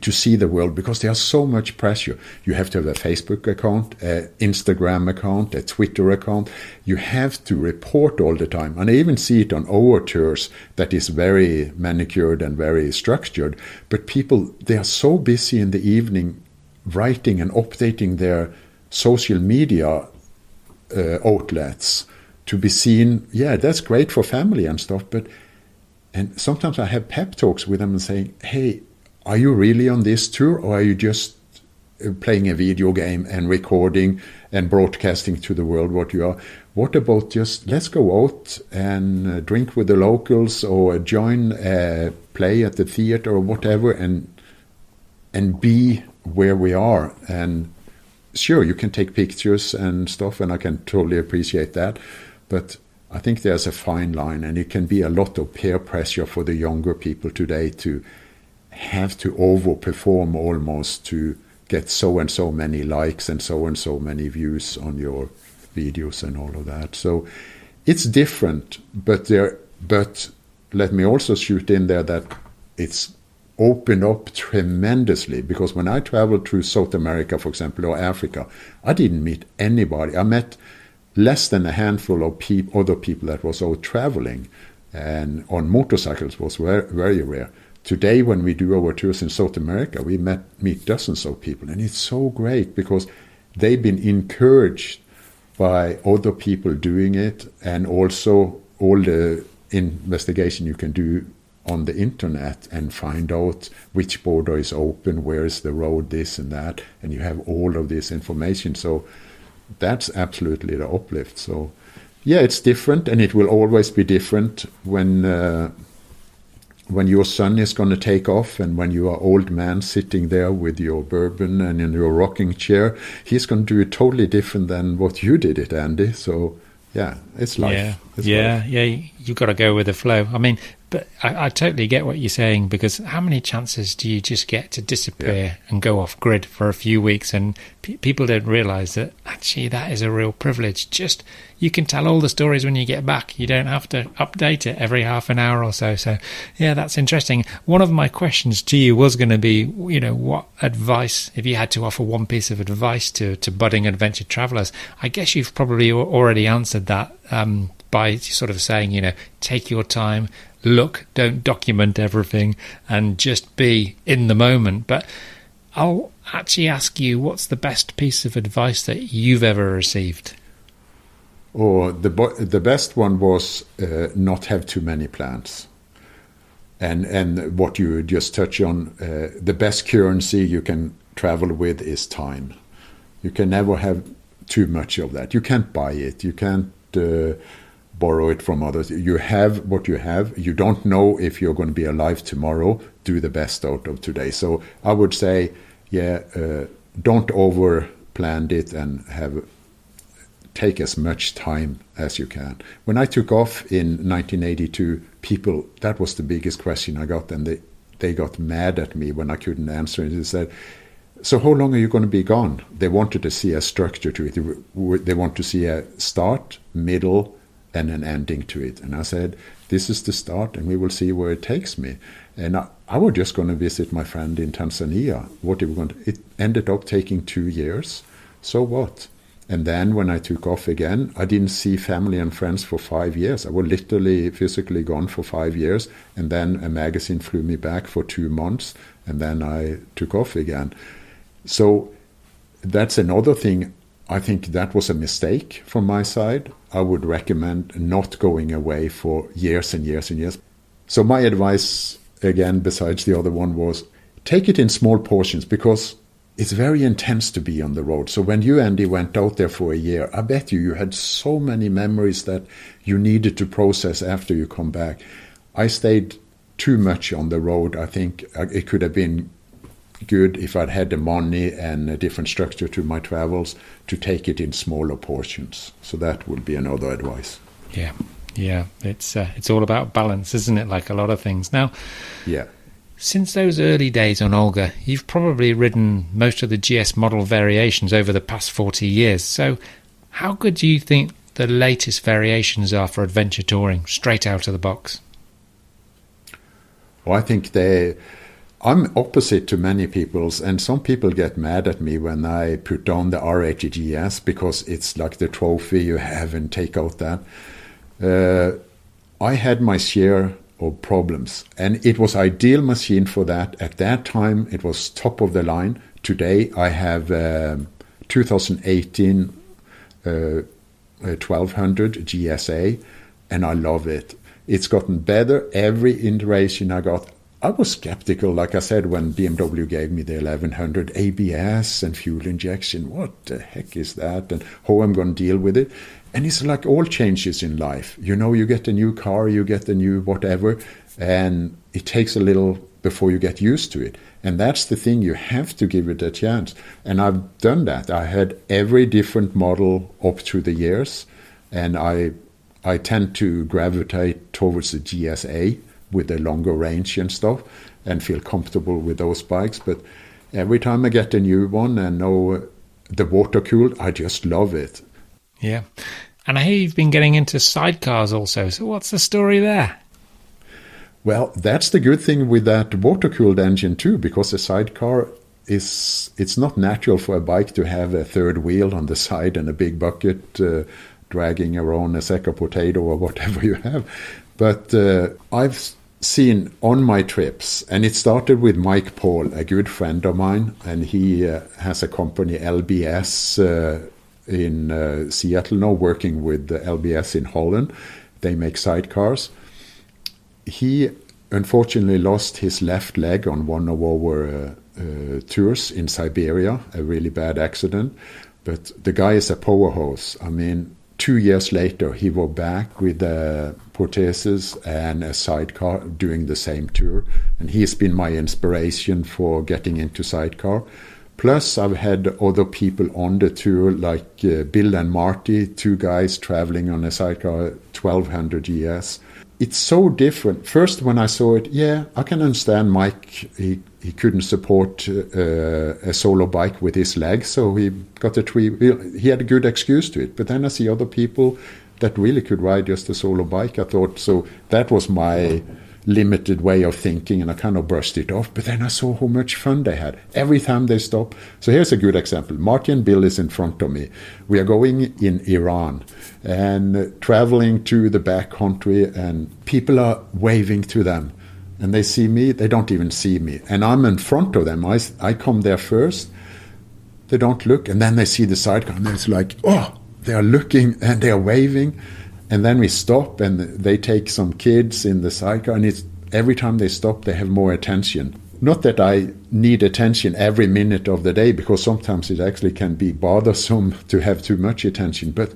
to see the world, because there's so much pressure. You have to have a Facebook account, an Instagram account, a Twitter account. You have to report all the time. And I even see it on our tours that is very manicured and very structured. But people, they are so busy in the evening writing and updating their social media outlets to be seen. Yeah, that's great for family and stuff. And sometimes I have pep talks with them and saying, hey, are you really on this tour, or are you just playing a video game and recording and broadcasting to the world what you are? What about just let's go out and drink with the locals, or join a play at the theater or whatever, and be where we are. And sure, you can take pictures and stuff, and I can totally appreciate that. But I think there's a fine line, and it can be a lot of peer pressure for the younger people today to have to overperform almost to get so and so many likes and so many views on your videos and all of that. So it's different, but let me also shoot in there that it's opened up tremendously, because when I traveled through South America, for example, or Africa, I didn't meet anybody. I met less than a handful of other people that was out traveling, and on motorcycles was very, very rare. Today, when we do our tours in South America, we meet dozens of people, and it's so great because they've been encouraged by other people doing it, and also all the investigation you can do on the internet and find out which border is open, where is the road, this and that, and you have all of this information. So that's absolutely the uplift. So yeah, it's different, and it will always be different when your son is going to take off, and when you are old man sitting there with your bourbon and in your rocking chair, he's going to do it totally different than what you did it, Andy. So yeah, it's life. Yeah, it's life. You've got to go with the flow. I mean, but I totally get what you're saying, because how many chances do you just get to disappear and go off grid for a few weeks? And people don't realise that actually that is a real privilege. Just, you can tell all the stories when you get back. You don't have to update it every half an hour or so. So yeah, that's interesting. One of my questions to you was going to be, what advice, if you had to offer one piece of advice to budding adventure travellers, I guess you've probably already answered that by sort of saying, take your time, look, don't document everything, and just be in the moment. But I'll actually ask you, what's the best piece of advice that you've ever received? Oh, the best one was not have too many plans. And what you just touch on, the best currency you can travel with is time. You can never have too much of that. You can't buy it. You can't borrow it from others. You have what you have. You don't know if you're going to be alive tomorrow. Do the best out of today. So I would say, don't over plan it, and take as much time as you can. When I took off in 1982, that was the biggest question I got, and they got mad at me when I couldn't answer it. They said, so how long are you going to be gone? They wanted to see a structure to it. They want to see a start, middle, and an ending to it. And I said, this is the start, and we will see where it takes me. And I was just going to visit my friend in Tanzania. It ended up taking 2 years. So what? And then when I took off again, I didn't see family and friends for 5 years. I was literally physically gone for 5 years. And then a magazine flew me back for 2 months, and then I took off again. So that's another thing. I think that was a mistake from my side. I would recommend not going away for years and years and years. So my advice, again, besides the other one, was take it in small portions, because it's very intense to be on the road. So when you, Andy, went out there for a year, I bet you had so many memories that you needed to process after you come back. I stayed too much on the road. I think it could have been good if I'd had the money and a different structure to my travels to take it in smaller portions. So that would be another advice. Yeah. It's all about balance, isn't it? Like a lot of things. Now, since those early days on Olga, you've probably ridden most of the GS model variations over the past 40 years. So how good do you think the latest variations are for adventure touring, straight out of the box? Well, I think I'm opposite to many people, and some people get mad at me when I put down the R80 GS, because it's like the trophy you have and take out that. I had my share of problems, and it was ideal machine for that. At that time, it was top of the line. Today, I have 2018 1200 GSA, and I love it. It's gotten better every iteration I got. I was skeptical, like I said, when BMW gave me the 1100 ABS and fuel injection. What the heck is that? And how I'm going to deal with it? And it's like all changes in life. You get a new car, you get a new whatever, and it takes a little before you get used to it. And that's the thing, you have to give it a chance. And I've done that. I had every different model up through the years, and I tend to gravitate towards the GSA with the longer range and stuff. and feel comfortable with those bikes. But every time I get a new one and know the water-cooled, I just love it. Yeah. And I hear you've been getting into sidecars also. So what's the story there? Well, that's the good thing with that water-cooled engine too, because a sidecar it's not natural for a bike to have a third wheel on the side and a big bucket dragging around a sack of potato or whatever you have. But I've seen on my trips, and it started with Mike Paul, a good friend of mine, and he has a company, LBS, in Seattle now, working with LBS in Holland. They make sidecars. He unfortunately lost his left leg on one of our tours in Siberia, a really bad accident. But the guy is a powerhouse. I mean, 2 years later, he was back with a prosthesis and a sidecar doing the same tour. And he's been my inspiration for getting into sidecar. Plus, I've had other people on the tour, like Bill and Marty, 2 guys traveling on a sidecar, 1200 GS. It's so different. First, when I saw it, yeah, I can understand Mike. He couldn't support a solo bike with his legs, so he got a 3-wheel. He had a good excuse to it. But then I see other people that really could ride just a solo bike. I thought, so that was my limited way of thinking, and I kind of brushed it off. But then I saw how much fun they had every time they stopped. So here's a good example. Marty and Bill is in front of me. We are going in Iran and traveling to the back country, and people are waving to them. And they see me, they don't even see me. And I'm in front of them. I come there first. They don't look, and then they see the sidecar, and it's like, oh, they are looking and they are waving. And then we stop, and they take some kids in the sidecar, and it's every time they stop, they have more attention. Not that I need attention every minute of the day, because sometimes it actually can be bothersome to have too much attention. But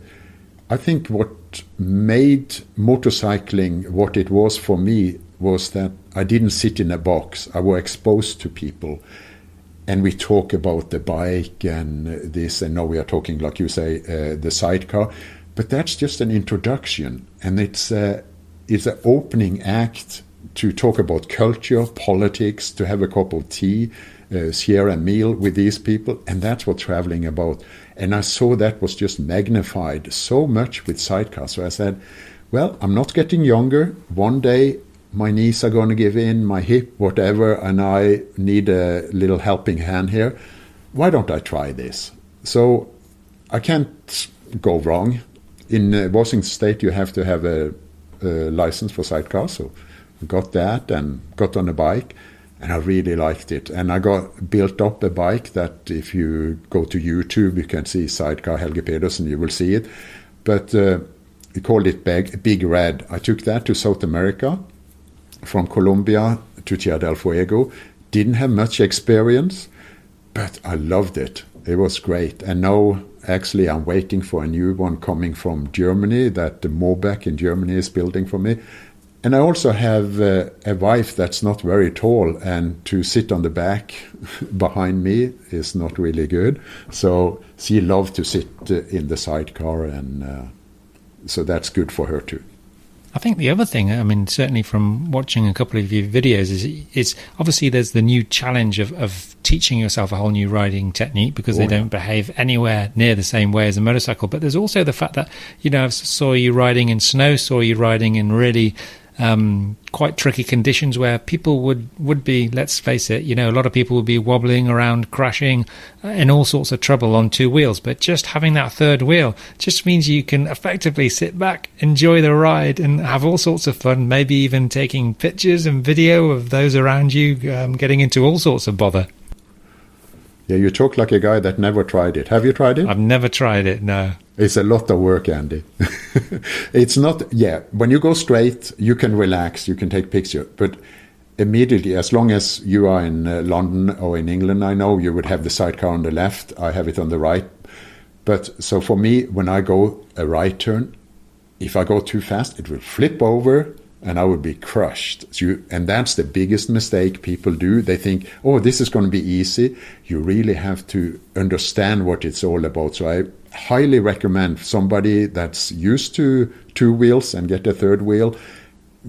I think what made motorcycling what it was for me was that I didn't sit in a box. I was exposed to people. And we talk about the bike and this, and now we are talking, like you say, the sidecar. But that's just an introduction, and it's an opening act to talk about culture, politics, to have a cup of tea, share a meal with these people, and that's what traveling about. And I saw that was just magnified so much with sidecars. So I said, well, I'm not getting younger. One day my knees are going to give in, my hip, whatever, and I need a little helping hand here. Why don't I try this? So I can't go wrong. In Washington State, you have to have a license for sidecar, so I got that and got on a bike, and I really liked it. And I got built up a bike that if you go to YouTube, you can see sidecar Helge Pedersen, you will see it. But we called it Big Red. I took that to South America, from Colombia to Tierra del Fuego. Didn't have much experience, but I loved it. It was great. And now, actually, I'm waiting for a new one coming from Germany that the Mobeck in Germany is building for me. And I also have a wife that's not very tall, and to sit on the back behind me is not really good. So she loved to sit in the sidecar, and so that's good for her too. I think the other thing, I mean, certainly from watching a couple of your videos, is obviously there's the new challenge of teaching yourself a whole new riding technique, because they don't behave anywhere near the same way as a motorcycle. But there's also the fact that, you know, I saw you riding in snow, saw you riding in really quite tricky conditions where people would be, let's face it, you know, a lot of people would be wobbling around, crashing, in all sorts of trouble on 2 wheels. But just having that third wheel just means you can effectively sit back, enjoy the ride, and have all sorts of fun, maybe even taking pictures and video of those around you, getting into all sorts of bother. Yeah, you talk like a guy that never tried it. Have you tried it? I've never tried it, no. It's a lot of work, Andy. It's not, when you go straight, you can relax, you can take pictures. But immediately, as long as you are in London or in England, I know you would have the sidecar on the left, I have it on the right. But so for me, when I go a right turn, if I go too fast, it will flip over, and I would be crushed. And that's the biggest mistake people do. They think, oh, this is going to be easy. You really have to understand what it's all about. So I highly recommend somebody that's used to 2 wheels and get a third wheel.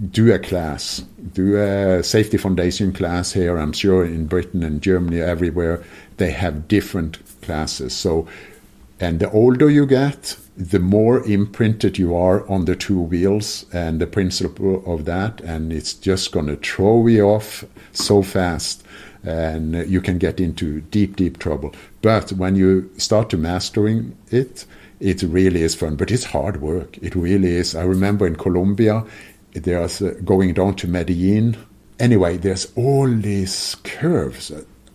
do a class, do a safety foundation class here. I'm sure in Britain and Germany, everywhere, they have different classes. So, and the older you get, the more imprinted you are on the two wheels and the principle of that, and it's just going to throw you off so fast, and you can get into deep, deep trouble. But when you start to mastering it, it really is fun, but it's hard work. It really is. I remember in Colombia, there's going down to Medellin. Anyway, there's all these curves,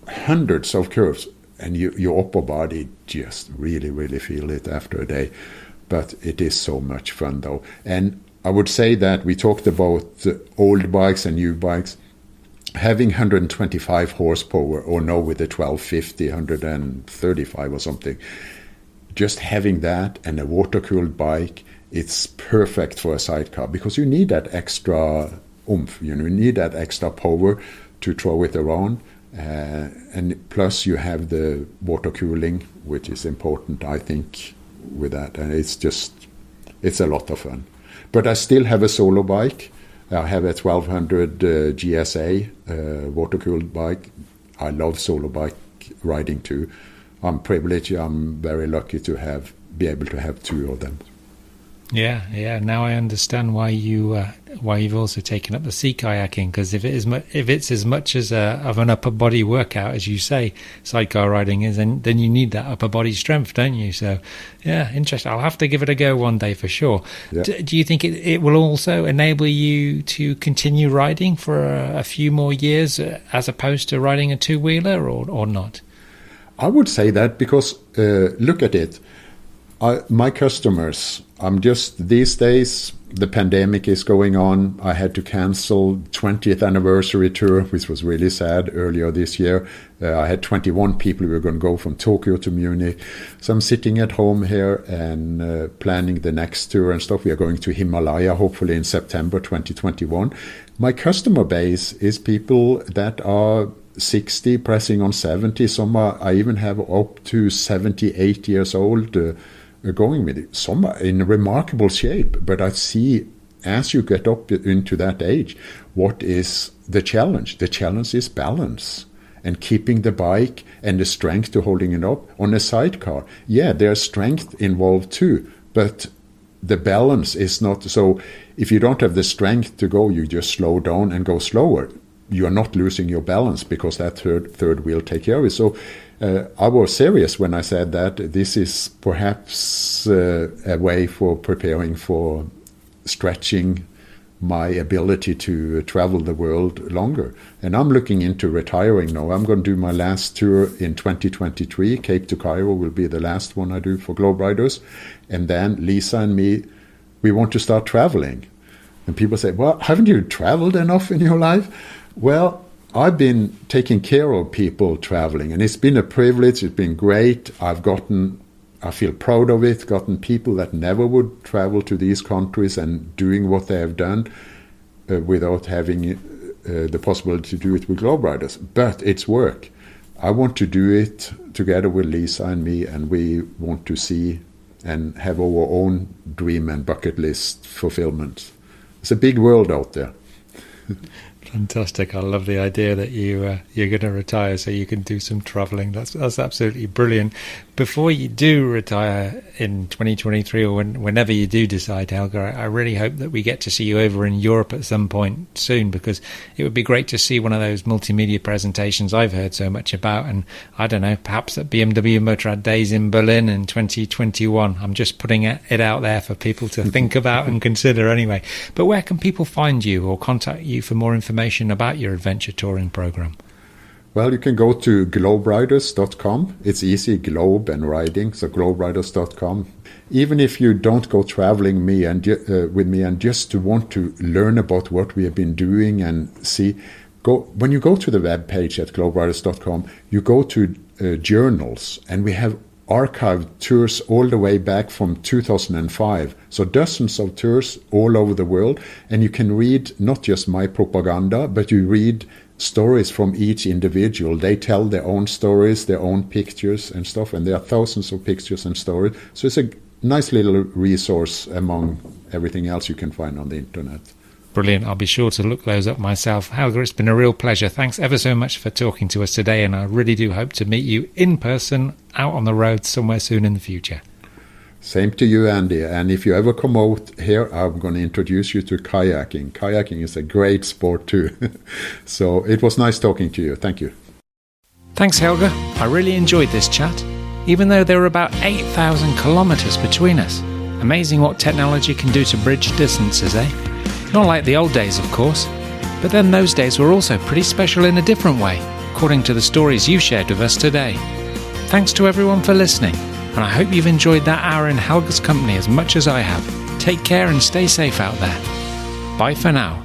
hundreds of curves, and your upper body just really, really feel it after a day. But it is so much fun, though. And I would say that we talked about old bikes and new bikes. Having 125 horsepower, or no, with the 1250, 135 or something, just having that and a water-cooled bike, it's perfect for a sidecar, because you need that extra oomph, you need that extra power to throw it around. And plus you have the water cooling, which is important, I think, with that. And it's a lot of fun. But I still have a solo bike. I have a 1200 GSA water-cooled bike. I love solo bike riding too. I'm privileged. I'm very lucky to be able to have two of them. Yeah. Now I understand why you've also taken up the sea kayaking, because if it's as much as of an upper body workout as you say sidecar riding is, then you need that upper body strength, don't you? So, yeah, interesting. I'll have to give it a go one day for sure. Yeah. Do you think it will also enable you to continue riding for a few more years as opposed to riding a two-wheeler, or not? I would say that, because look at it. My customers, these days, the pandemic is going on. I had to cancel 20th anniversary tour, which was really sad, earlier this year. I had 21 people who were going to go from Tokyo to Munich. So I'm sitting at home here and planning the next tour and stuff. We are going to Himalaya, hopefully in September 2021. My customer base is people that are 60, pressing on 70. Some I even have up to 78 years old going with it. Some are in remarkable shape, but I see as you get up into that age, what is the challenge? The challenge is balance and keeping the bike and the strength to holding it up on a sidecar. Yeah, there's strength involved too, but the balance is not. So if you don't have the strength to go, you just slow down and go slower. You are not losing your balance, because that third wheel take care of it. So I was serious when I said that this is perhaps a way for preparing for stretching my ability to travel the world longer. And I'm looking into retiring now. I'm going to do my last tour in 2023. Cape to Cairo will be the last one I do for Globeriders. And then Lisa and me, we want to start traveling. And people say, well, haven't you traveled enough in your life? Well, I've been taking care of people traveling, and it's been a privilege. It's been great. I feel proud of it, gotten people that never would travel to these countries and doing what they have done without having the possibility to do it with Globeriders. But it's work. I want to do it together with Lisa and me, and we want to see and have our own dream and bucket list fulfillment. It's a big world out there. Fantastic. I love the idea that you're going to retire so you can do some travelling. That's absolutely brilliant. Before you do retire in 2023, or whenever you do decide, Helge, I really hope that we get to see you over in Europe at some point soon, because it would be great to see one of those multimedia presentations I've heard so much about. And I don't know, perhaps at BMW Motorrad Days in Berlin in 2021. I'm just putting it out there for people to think about and consider anyway. But where can people find you or contact you for more information about your adventure touring program? Well, you can go to globeriders.com. It's easy, globe and riding, so globeriders.com. Even if you don't go traveling with me and just want to learn about what we have been doing and see, when you go to the web page at globeriders.com, you go to journals, and we have archived tours all the way back from 2005. So dozens of tours all over the world. And you can read not just my propaganda, but you read stories from each individual. They tell their own stories, their own pictures and stuff. And there are thousands of pictures and stories. So it's a nice little resource among everything else you can find on the internet. Brilliant. I'll be sure to look those up myself. Helge, it's been a real pleasure. Thanks ever so much for talking to us today, and I really do hope to meet you in person out on the road somewhere soon in the future. Same to you, Andy. And if you ever come out here, I'm going to introduce you to kayaking. Kayaking is a great sport too. So it was nice talking to you. Thank you. Thanks, Helge. I really enjoyed this chat, even though there were about 8,000 kilometres between us. Amazing what technology can do to bridge distances, eh? Not like the old days, of course, but then those days were also pretty special in a different way, according to the stories you shared with us today. Thanks to everyone for listening, and I hope you've enjoyed that hour in Helge's company as much as I have. Take care and stay safe out there. Bye for now.